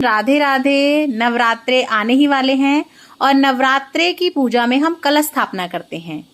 राधे राधे। नवरात्रे आने ही वाले हैं और नवरात्रे की पूजा में हम कलश स्थापना करते हैं।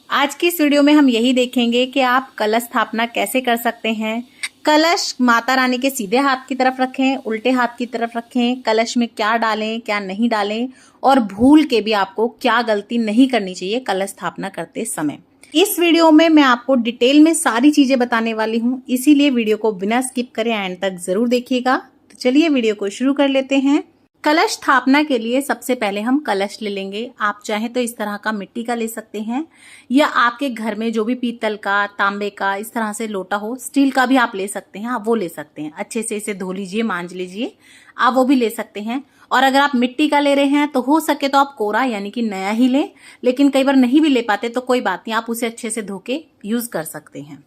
आज की इस वीडियो में हम यही देखेंगे कि आप कलश स्थापना कैसे कर सकते हैं। कलश माता रानी के सीधे हाथ की तरफ रखें, उल्टे हाथ की तरफ रखें, कलश में क्या डालें क्या नहीं डालें, और भूल के भी आपको क्या गलती नहीं करनी चाहिए कलश स्थापना करते समय। इस वीडियो में मैं आपको डिटेल में सारी चीजें बताने वाली हूँ, इसीलिए वीडियो को बिना स्किप करे एंड तक जरूर देखिएगा। तो चलिए वीडियो को शुरू कर लेते हैं। कलश स्थापना के लिए सबसे पहले हम कलश ले लेंगे। आप चाहें तो इस तरह का मिट्टी का ले सकते हैं, या आपके घर में जो भी पीतल का, तांबे का इस तरह से लोटा हो, स्टील का भी आप ले सकते हैं, आप वो ले सकते हैं। अच्छे से इसे धो लीजिए, मांज लीजिए, आप वो भी ले सकते हैं। और अगर आप मिट्टी का ले रहे हैं तो हो सके तो आप कोरा यानी कि नया ही लें, लेकिन कई बार नहीं भी ले पाते तो कोई बात नहीं, आप उसे अच्छे से धो के यूज कर सकते हैं।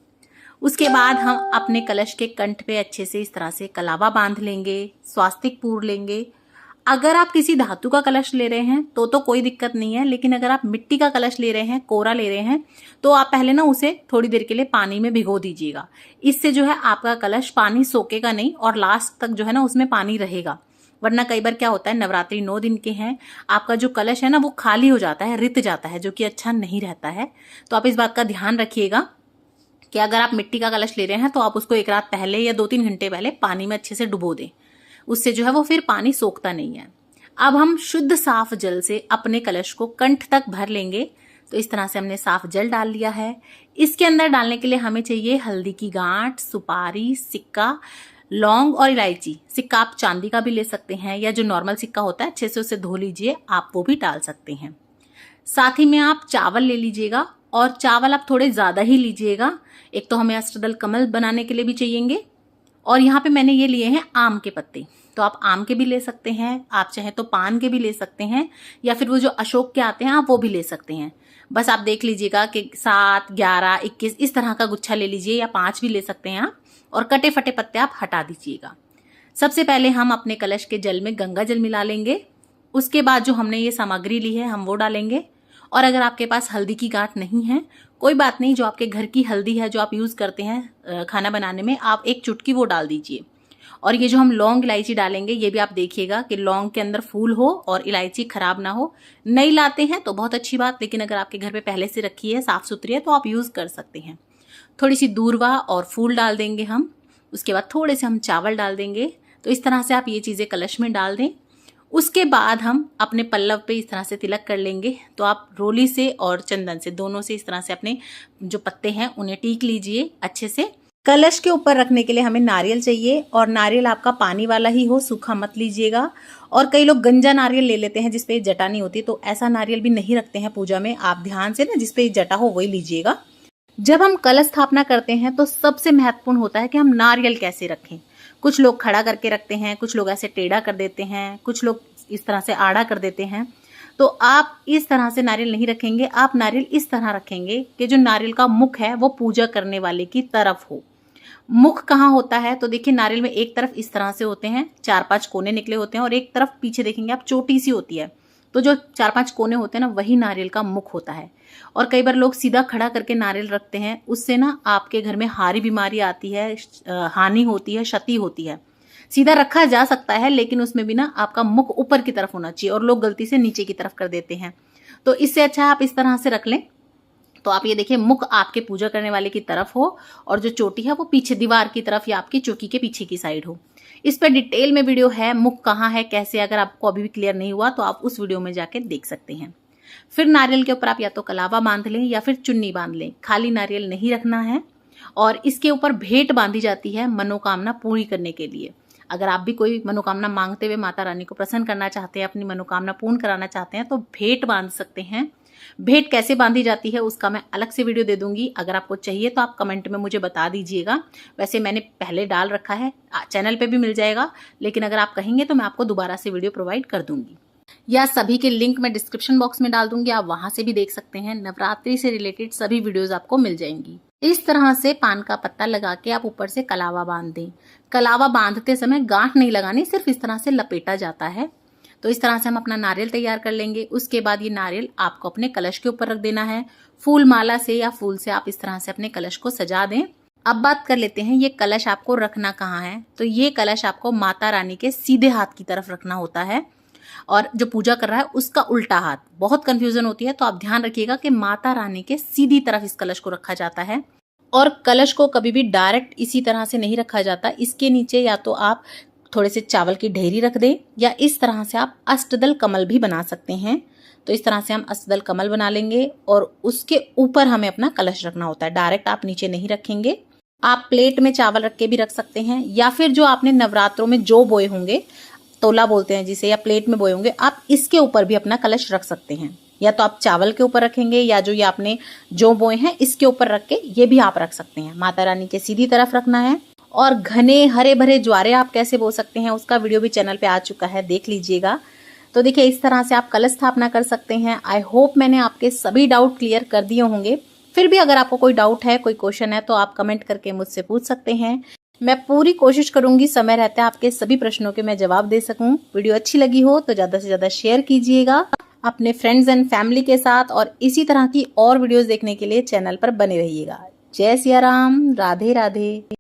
उसके बाद हम अपने कलश के कंठ पे अच्छे से इस तरह से कलावा बांध लेंगे, स्वास्तिक पूर लेंगे। अगर आप किसी धातु का कलश ले रहे हैं तो कोई दिक्कत नहीं है, लेकिन अगर आप मिट्टी का कलश ले रहे हैं, कोरा ले रहे हैं, तो आप पहले ना उसे थोड़ी देर के लिए पानी में भिगो दीजिएगा। इससे जो है आपका कलश पानी सोखेगा नहीं और लास्ट तक जो है ना उसमें पानी रहेगा। वरना कई बार क्या होता है, नवरात्रि 9 दिन के हैं, आपका जो कलश है ना वो खाली हो जाता है, रित जाता है, जो कि अच्छा नहीं रहता है। तो आप इस बात का ध्यान रखिएगा कि अगर आप मिट्टी का कलश ले रहे हैं तो आप उसको एक रात पहले या 2-3 घंटे पहले पानी में अच्छे से डुबो दें। उससे जो है वो फिर पानी सोखता नहीं है। अब हम शुद्ध साफ जल से अपने कलश को कंठ तक भर लेंगे। तो इस तरह से हमने साफ जल डाल लिया है। इसके अंदर डालने के लिए हमें चाहिए हल्दी की गांठ, सुपारी, सिक्का, लौंग और इलायची। सिक्का आप चांदी का भी ले सकते हैं, या जो नॉर्मल सिक्का होता है अच्छे से उसे धो लीजिए, आप वो भी डाल सकते हैं। साथ ही में आप चावल ले लीजिएगा, और चावल आप थोड़े ज्यादा ही लीजिएगा। एक तो हमें अष्टदल कमल बनाने के लिए भी चाहिएंगे, और यहाँ पे मैंने ये लिए हैं आम के पत्ते। तो आप आम के भी ले सकते हैं, आप चाहे तो पान के भी ले सकते हैं, या फिर वो जो अशोक के आते हैं आप वो भी ले सकते हैं। बस आप देख लीजिएगा कि 7, 11, 21 इस तरह का गुच्छा ले लीजिए, या 5 भी ले सकते हैं आप। और कटे फटे पत्ते आप हटा दीजिएगा। सबसे पहले हम अपने कलश के जल में गंगा जल मिला लेंगे। उसके बाद जो हमने ये सामग्री ली है हम वो डालेंगे। और अगर आपके पास हल्दी की गांठ नहीं है, कोई बात नहीं, जो आपके घर की हल्दी है जो आप यूज करते हैं खाना बनाने में, आप 1 चुटकी वो डाल दीजिए। और ये जो हम लौंग इलायची डालेंगे, ये भी आप देखिएगा कि लौंग के अंदर फूल हो और इलायची खराब ना हो। नहीं लाते हैं तो बहुत अच्छी बात, लेकिन अगर आपके घर पे पहले से रखी है, साफ सुथरी है, तो आप यूज कर सकते हैं। थोड़ी सी दूर्वा और फूल डाल देंगे हम। उसके बाद थोड़े से हम चावल डाल देंगे। तो इस तरह से आप ये चीजें कलश में डाल दें। उसके बाद हम अपने पल्लव पे इस तरह से तिलक कर लेंगे। तो आप रोली से और चंदन से, दोनों से इस तरह से अपने जो पत्ते हैं उन्हें टीक लीजिए अच्छे से। कलश के ऊपर रखने के लिए हमें नारियल चाहिए, और नारियल आपका पानी वाला ही हो, सूखा मत लीजिएगा। और कई लोग गंजा नारियल ले लेते हैं जिसपे जटा नहीं होती, तो ऐसा नारियल भी नहीं रखते हैं पूजा में। आप ध्यान से ना जिसपे जटा हो वही लीजिएगा। जब हम कलश स्थापना करते हैं तो सबसे महत्वपूर्ण होता है कि हम नारियल कैसे रखें। कुछ लोग खड़ा करके रखते हैं, कुछ लोग ऐसे टेढ़ा कर देते हैं, कुछ लोग इस तरह से आड़ा कर देते हैं। तो आप इस तरह से नारियल नहीं रखेंगे, आप नारियल इस तरह रखेंगे कि जो नारियल का मुख है वो पूजा करने वाले की तरफ हो। मुख कहाँ होता है, तो देखिए नारियल में एक तरफ इस तरह से होते हैं, 4-5 कोने निकले होते हैं, और एक तरफ पीछे देखेंगे आप चोटी सी होती है। तो जो 4-5 कोने होते हैं ना, वही नारियल का मुख होता है। और कई बार लोग सीधा खड़ा करके नारियल रखते हैं, उससे ना आपके घर में हारी बीमारी आती है, हानि होती है, क्षति होती है। सीधा रखा जा सकता है, लेकिन उसमें भी ना आपका मुख ऊपर की तरफ होना चाहिए, और लोग गलती से नीचे की तरफ कर देते हैं। तो इससे अच्छा है आप इस तरह से रख लें। तो आप ये देखिए, मुख आपके पूजा करने वाले की तरफ हो, और जो चोटी है वो पीछे दीवार की तरफ या आपकी चौकी के पीछे की साइड हो। इस पर डिटेल में वीडियो है, मुख कहाँ है कैसे, अगर आपको अभी भी क्लियर नहीं हुआ तो आप उस वीडियो में जाके देख सकते हैं। फिर नारियल के ऊपर आप या तो कलावा बांध लें या फिर चुन्नी बांध लें, खाली नारियल नहीं रखना है। और इसके ऊपर भेंट बांधी जाती है मनोकामना पूरी करने के लिए। अगर आप भी कोई मनोकामना मांगते हुए माता रानी को प्रसन्न करना चाहते हैं, अपनी मनोकामना पूर्ण कराना चाहते हैं, तो भेंट बांध सकते हैं। भेंट कैसे बांधी जाती है उसका मैं अलग से वीडियो दे दूंगी, अगर आपको चाहिए तो आप कमेंट में मुझे बता दीजिएगा। वैसे मैंने पहले डाल रखा है, चैनल पे भी मिल जाएगा, लेकिन अगर आप कहेंगे तो मैं आपको दोबारा से वीडियो प्रोवाइड कर दूंगी, या सभी के लिंक मैं डिस्क्रिप्शन बॉक्स में डाल दूंगी, आप वहां से भी देख सकते हैं। नवरात्रि से रिलेटेड सभी वीडियोज आपको मिल जाएंगी। इस तरह से पान का पत्ता लगा के आप ऊपर से कलावा बांध दें। कलावा बांधते समय गांठ नहीं लगानी, सिर्फ इस तरह से लपेटा जाता है। तो इस तरह से हम अपना नारियल तैयार कर लेंगे। उसके बाद ये नारियल आपको अपने कलश के ऊपर रख देना है। फूल माला से या फूल से आप इस तरह से अपने कलश को सजा दें। अब बात कर लेते हैं ये कलश आपको रखना कहाँ है। तो ये कलश आपको माता रानी के सीधे हाथ की तरफ रखना होता है और जो पूजा कर रहा है उसका उल्टा हाथ। बहुत कंफ्यूजन होती है, तो आप ध्यान रखिएगा कि माता रानी के सीधी तरफ इस कलश को रखा जाता है। और कलश को कभी भी डायरेक्ट इसी तरह से नहीं रखा जाता। इसके नीचे या तो आप थोड़े से चावल की ढेरी रख दें या इस तरह से आप अष्टदल कमल भी बना सकते हैं। तो इस तरह से हम अष्टदल कमल बना लेंगे और उसके ऊपर हमें अपना कलश रखना होता है। डायरेक्ट आप नीचे नहीं रखेंगे। आप प्लेट में चावल रख के भी रख सकते हैं या फिर जो आपने नवरात्रों में जो बोए होंगे, तोला बोलते हैं जिसे, या प्लेट में बोए होंगे, आप इसके ऊपर भी अपना कलश रख सकते हैं। या तो आप चावल के ऊपर रखेंगे या जो ये आपने जो बोए हैं इसके ऊपर रख के ये भी आप रख सकते हैं। माता रानी के सीधी तरफ रखना है। और घने हरे भरे ज्वारे आप कैसे बो सकते हैं उसका वीडियो भी चैनल पे आ चुका है, देख लीजिएगा। तो देखिए इस तरह से आप कलश स्थापना कर सकते हैं। आई होप मैंने आपके सभी डाउट क्लियर कर दिए होंगे। फिर भी अगर आपको कोई डाउट है, कोई क्वेश्चन है, तो आप कमेंट करके मुझसे पूछ सकते हैं। मैं पूरी कोशिश करूंगी समय रहते आपके सभी प्रश्नों के मैं जवाब दे सकूं। वीडियो अच्छी लगी हो तो ज्यादा से ज्यादा शेयर कीजिएगा अपने फ्रेंड्स एंड फैमिली के साथ और इसी तरह की और वीडियोस देखने के लिए चैनल पर बने रहिएगा। जय सिया राम, राधे राधे।